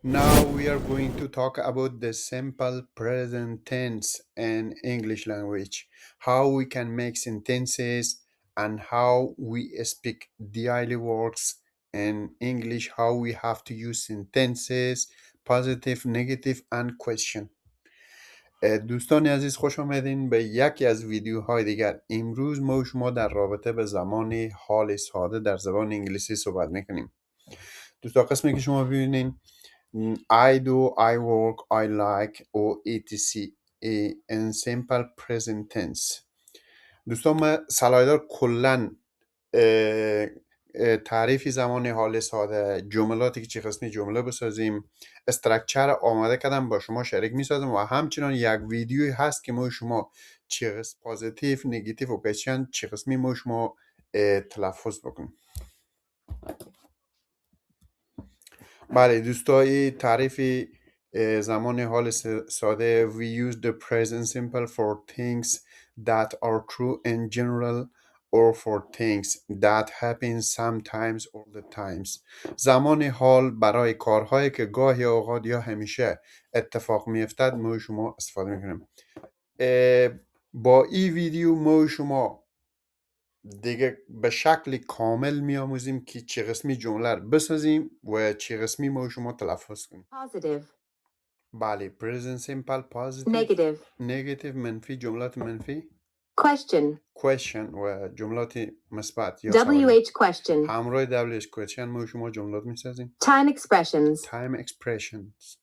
Now we are going to talk about the simple present tense in English language, how we can make sentences and how we speak daily words in English, how we have to use sentences, positive, negative and question. دوستان عزیز خوش آمدین به یکی از ویدیوهای دیگر. امروز ما و شما در رابطه به زمان حال ساده در زبان انگلیسی صحبت میکنیم. دوستان قسمی که شما ببینین I do, I work, I like or etc in simple present tense. دوستان ما سلایدار کلن تعریفی زمان حال ساده جملاتی که چه قسمی جمله بسازیم استرکچر آماده کردم با شما شریک می سازم و همچنان یک ویدیوی هست که ما شما چه قسم پازیتیو نگاتیو و کوشن چه قسمی ما شما تلفظ بکنیم. بله دوستای تعریف زمان حال ساده we use the present simple for things that are true in general or for things that happen sometimes all the times. زمان حال برای کارهایی که گاهی اوقات یا همیشه اتفاق میافتد ما شما استفاده میکنیم. با این ویدیو ما شما دیگه به شکل کامل میآموزیم که چه قسمی جمله رو بسازیم و چه قسمی ما شما تلفظ کنیم. Positive. بله present simple positive Negative. negative منفی جملات منفی Question. question و جملات مثبت یا سوالی WH question. همراه WH question ما شما جملات میسازیم. Time expressions. time expressions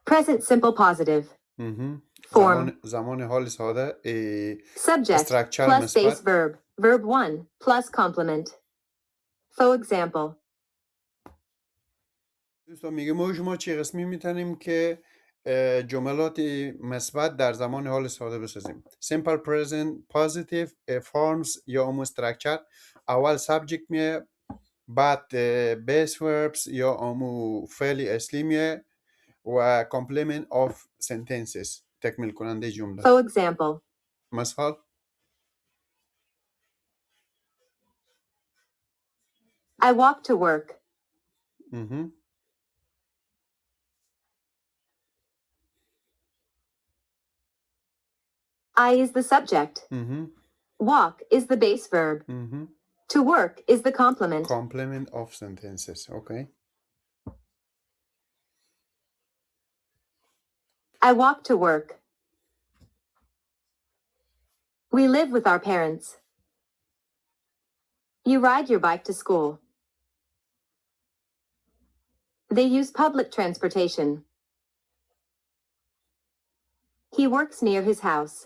Present simple positive. Form. زمان حال ساده Subject structure plus base مثبت verb. Verb 1 plus complement. For example. دوستان میگه ما شما چه قسمی میتونیم که جملات مثبت در زمان حال ساده بسازیم. simple present positive forms یا امو structure اول subject میه بعد base verbs یا امو فعل اصلی میه و complement of sentences تکمیل کننده جمله. For example. مثال I walk to work. I is the subject. Walk is the base verb. To work is the complement. complement of sentences. Okay. I walk to work. We live with our parents. You ride your bike to school. They use public transportation. He works near his house.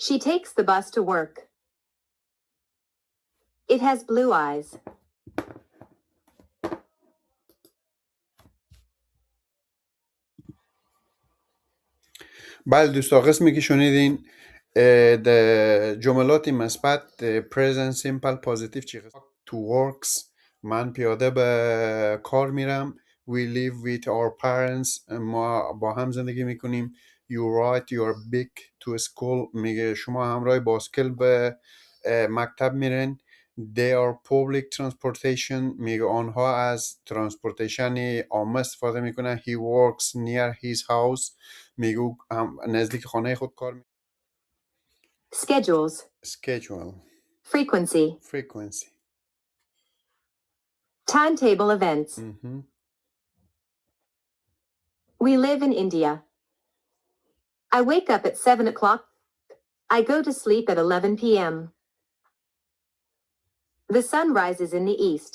She takes the bus to work. It has blue eyes. بله دوستا قسمی که شنیدین جملات مثبت present simple positive چی to works من پیاده به کار میرم we live with our parents ما با هم زندگی میکنیم you ride your bike to school میگه شما همراه باسکل به مکتب میرن they are public transportation میگه آنها از ترانسپورتیشن عامه استفاده میکنن he works near his house میگه نزدیک خانه خود کار میکنه. Schedules. schedule Frequency. Timetable events. We live in India. I wake up at 7 o'clock. I go to sleep at 11 p.m. The sun rises in the east.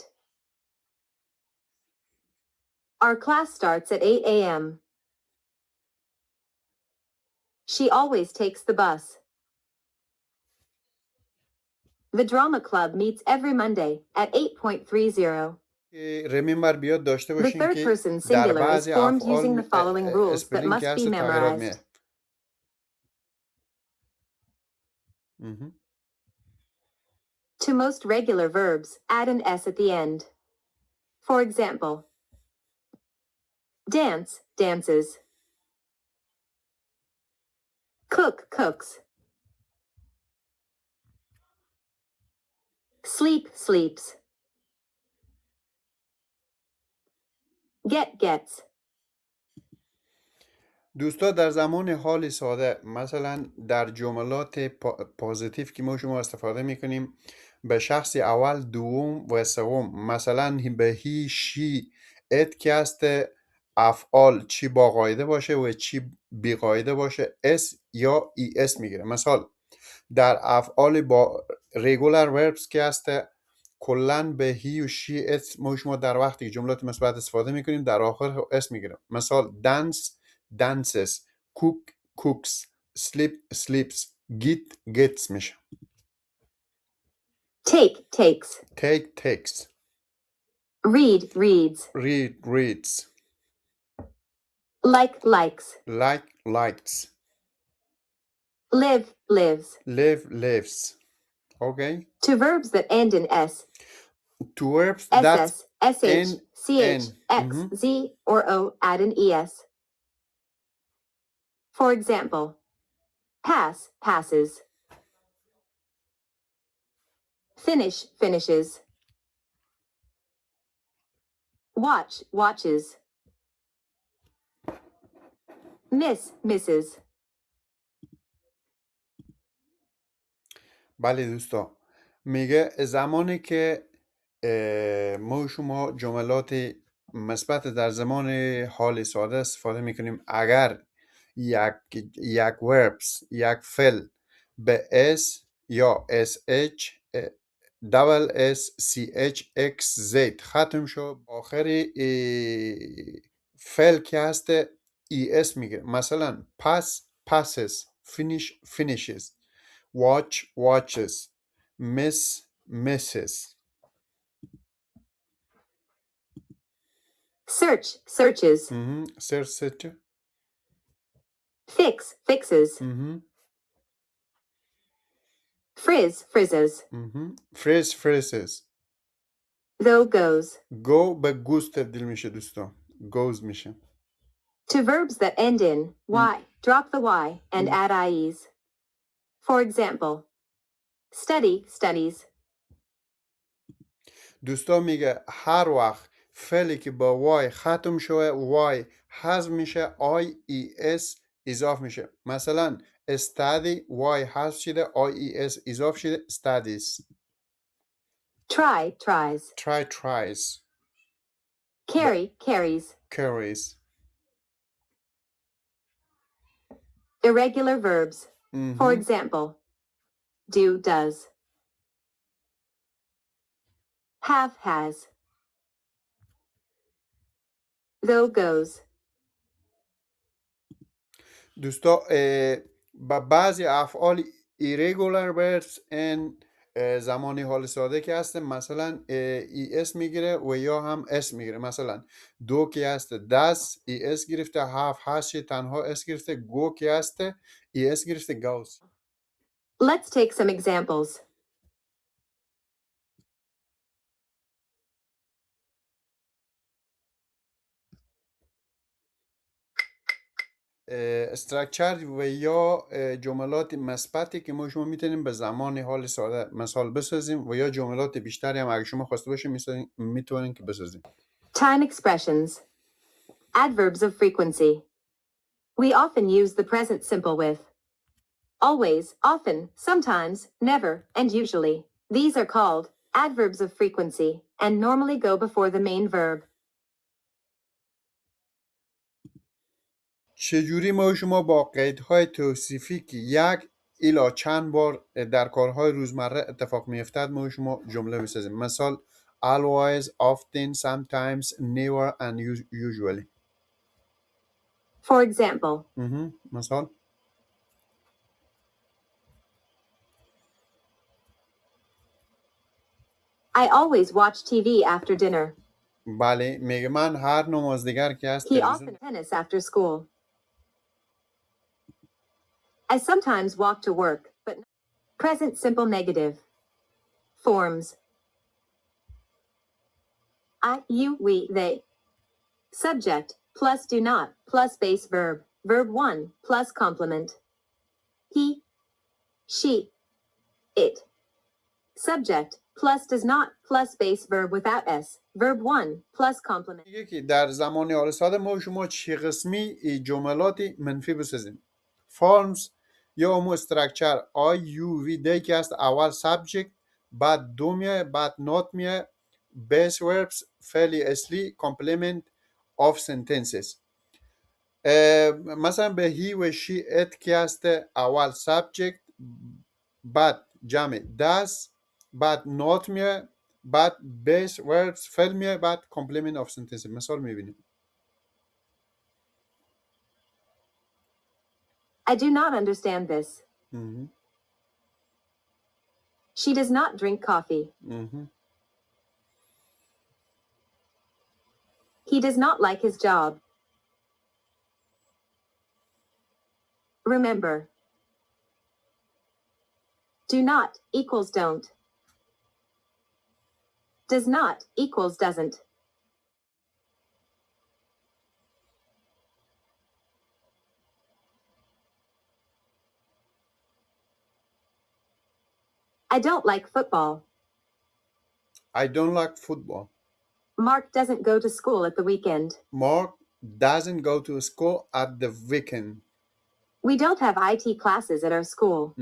Our class starts at 8 a.m. She always takes the bus. The drama club meets every Monday at 8:30. remember بیاد داشته The باشین third که person در singular is بعضی formed using the افعال following rules that اسپلینگ must که be هست و تغییرات memorized. میه. To most regular verbs, add an S at the end. For example, dance, dances. Cook, cooks. Sleep, sleeps. Get, gets. دوستا در زمان حال ساده مثلا در جملات پوزیتیو که ما شما استفاده میکنیم به شخص اول دوم و سوم مثلا به هی شی ات که است افعال چی با قاعده باشه و چی بی قاعده باشه اس یا ای اس میگیره. مثال در افعال با regular verbs که است کلن به هی و شی ات ما شما در وقتی که جملات مثبت استفاده میکنیم در آخر اس میگیره. مثال dance dances cook cooks sleep sleeps get gets میشه. Take, takes. take takes Read, reads. read reads Like, likes. like likes Live, lives. live lives. Okay, To verbs that end in S, to verbs that SS, SH, end CH, X, Mhm. Z, or O, add an ES. For example, pass, passes. Finish, finishes. Watch, watches. Miss, misses. بله دوستا، میگه زمانی که ما و شما جملات مثبت در زمان حال ساده استفاده میکنیم اگر یک وربس یک فعل به اس یا اس اچ دبل اس سی اچ اکس زد ختم شد آخر فعل که هست ای اس میگیره. مثلا پس passes finish finishes watch watches miss misses. Search, searches. Search search. Fix, fixes. Frizz, frizzes. Phrase phrases. Though, goes. Go به goes تبدیل میشه دوستان. goes میشه. To verbs that end in Y, drop the Y and add IEs. For example, study, studies. دوستان میگه هر وقت فعلی که با وای ختم شوه وای حذف میشه آی ای اس اضاف میشه. مثلا study وای حذف شده آی ای اس اضاف شده studies. Try, tries. try tries Carry, carries. carries. Irregular verbs. For example, do, does. Have, has. Though, goes. دوستا با بعضی افعال irregular verbs in زمانی حال ساده که هست مثلا ای اس میگیره و یا هم اس میگیره. مثلا دو که هست دست ای اس گرفته هاف هست تنها اس گرفته گو که هست ای اس گرفته گوز. Let's take some examples. استرکچر و یا جملات مثبتی که ما شما میتونیم به زمان حال ساده مثال بسازیم و یا جملات بیشتری هم اگه شما خواسته باشیم میتونیم که بسازیم. Time expressions. Adverbs of frequency. We often use the present simple with always, often, sometimes, never, and usually. These are called adverbs of frequency and normally go before the main verb. چجوری ما شما با قیدهای توصیفی که یک الی چند بار در کارهای روزمره اتفاق میافتد ما شما جمله بسازیم. مثال always, often, sometimes, never and usually. For example, مثال I always watch TV after dinner. بله میگه من هر نمازدیگر که هست He often tennis after school. I sometimes walk to work, but present simple negative. Forms. I, you, we, they. Subject, plus do not, plus base verb. Verb 1, plus complement. He, she, it. Subject plus does not plus base verb without s. Verb 1 plus complement. میگه که در زمان حال ساده ما شما چه قسمی جملات منفی بسازیم. فرمز یا همون استرکچر آی یو وی دی که است اول سابجکت، بعد دو میه، بعد نات میه، بیس وربس فعلی اصلی، کامپلیمنت آف سنتنسز. مثلا به هی و شی ات که است اول سابجکت، بعد جمع داز، بعد نات میه، بعد بیس وربس فعل میه، بعد کامپلیمنت آف سنتنس. مثال میبینیم. I do not understand this. She does not drink coffee. He does not like his job. Remember. Do not equals don't. Does not equals doesn't. I don't like football. I don't like football. Mark doesn't go to school at the weekend. Mark doesn't go to school at the weekend. We don't have IT classes at our school.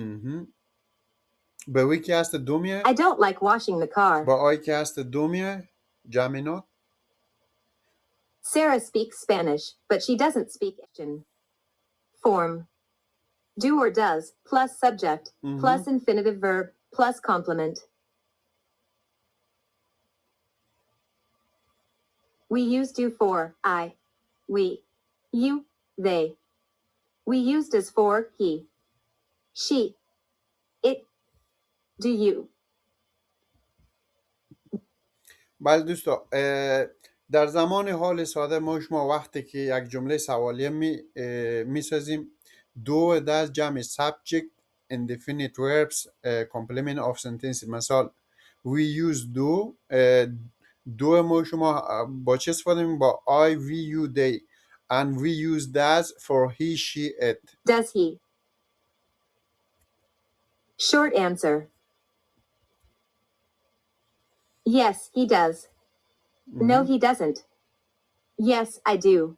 به وی که هست دومیه. I don't like washing the car. با آی که هست دومیه جمع نات. Sarah speaks Spanish, but she doesn't speak Asian. Form. Do or does, plus subject, plus infinitive verb, plus complement. We use do for I, we, you, they. We used as for he, she, it, do you. بله دوستا، در زمان حال ساده ما شما وقتی که یک جمله سوالیه میسازیم دو دست جمع subject indefinite verbs complement of sentence. مثال we use do، دو ما شما با چه استفاده می‌کنیم؟ با I, we, you, they. And we use does for he, she, it. Does he? Short answer. Yes, he does. No, he doesn't. Yes, I do.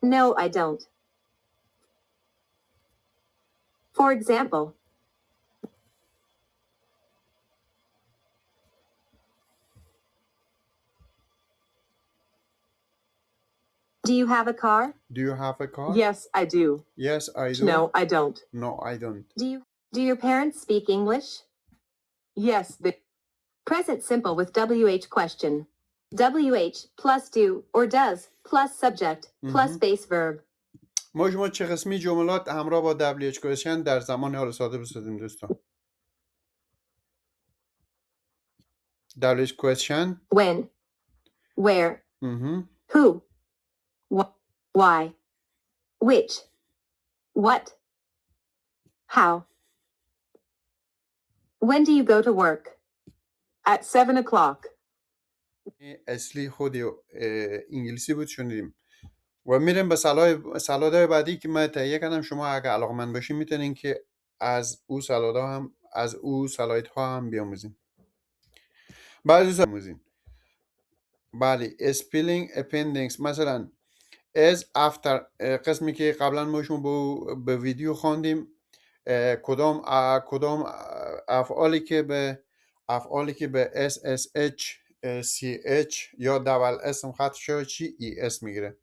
No, I don't. For example, do you have a car? Do you have a car? Yes, I do. Yes, I do. No, I don't. No, I don't. Do your parents speak English? Yes, they. Present simple with WH question. WH plus do or does plus subject plus base verb. ما شما چه قسمی جملات همراه با WH question در زمان حال ساده بسازیم دوستان؟ WH question. When, where, who, why, which, what, how. When do you go to work? At 7 o'clock. اصلی خود انگلیسی بود شنیدیم و میریم به سلادهای بعدی که من تهیه کردم. شما اگه علاقمند باشین میتونین که از او سلایدها هم بیاموزین. بله اسپیلینگ اپندینگز. مثلا as after قسمی که قبلا ما شما به ویدیو خواندیم، کدام افعالی که به SSH CH یا دبل اسم خط شده چی ای اس میگیره.